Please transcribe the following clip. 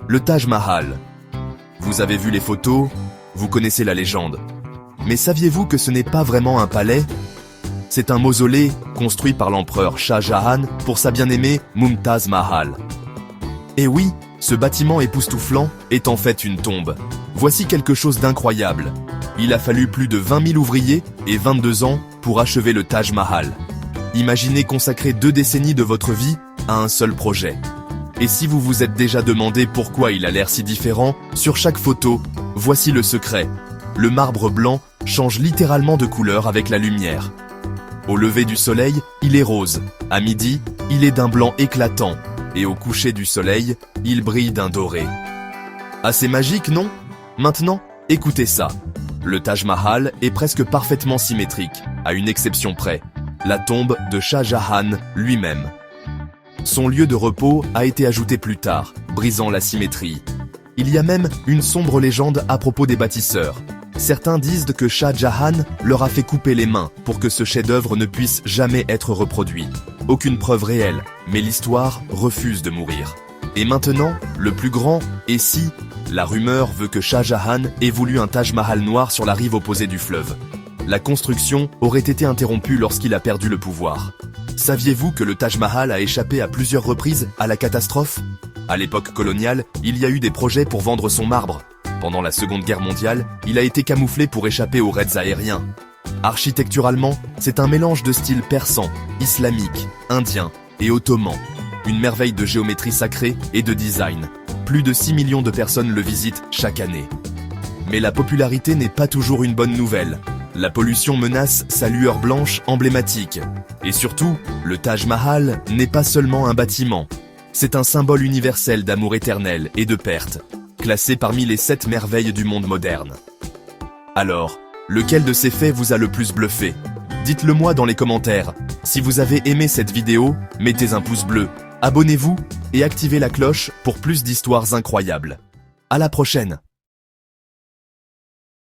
le Taj Mahal. Vous avez vu les photos, vous connaissez la légende. Mais saviez-vous que ce n'est pas vraiment un palais? C'est un mausolée construit par l'empereur Shah Jahan pour sa bien-aimée Mumtaz Mahal. Et oui, ce bâtiment époustouflant est en fait une tombe. Voici quelque chose d'incroyable. Il a fallu plus de 20 000 ouvriers et 22 ans pour achever le Taj Mahal. Imaginez consacrer 2 décennies de votre vie à un seul projet. Et si vous vous êtes déjà demandé pourquoi il a l'air si différent, sur chaque photo, voici le secret. Le marbre blanc change littéralement de couleur avec la lumière. Au lever du soleil, il est rose. À midi, il est d'un blanc éclatant. Et au coucher du soleil, il brille d'un doré. Assez magique, non? Maintenant, écoutez ça. Le Taj Mahal est presque parfaitement symétrique, à une exception près. La tombe de Shah Jahan lui-même. Son lieu de repos a été ajouté plus tard, brisant la symétrie. Il y a même une sombre légende à propos des bâtisseurs. Certains disent que Shah Jahan leur a fait couper les mains pour que ce chef-d'œuvre ne puisse jamais être reproduit. Aucune preuve réelle, mais l'histoire refuse de mourir. Et maintenant, le plus grand est si, la rumeur veut que Shah Jahan ait voulu un Taj Mahal noir sur la rive opposée du fleuve. La construction aurait été interrompue lorsqu'il a perdu le pouvoir. Saviez-vous que le Taj Mahal a échappé à plusieurs reprises à la catastrophe? À l'époque coloniale, il y a eu des projets pour vendre son marbre. Pendant la Seconde Guerre mondiale, il a été camouflé pour échapper aux raids aériens. Architecturalement, c'est un mélange de styles persan, islamique, indien et ottoman. Une merveille de géométrie sacrée et de design. Plus de 6 millions de personnes le visitent chaque année. Mais la popularité n'est pas toujours une bonne nouvelle. La pollution menace sa lueur blanche emblématique. Et surtout, le Taj Mahal n'est pas seulement un bâtiment. C'est un symbole universel d'amour éternel et de perte, classé parmi les 7 merveilles du monde moderne. Alors, lequel de ces faits vous a le plus bluffé? Dites-le moi dans les commentaires. Si vous avez aimé cette vidéo, mettez un pouce bleu, abonnez-vous et activez la cloche pour plus d'histoires incroyables. À la prochaine!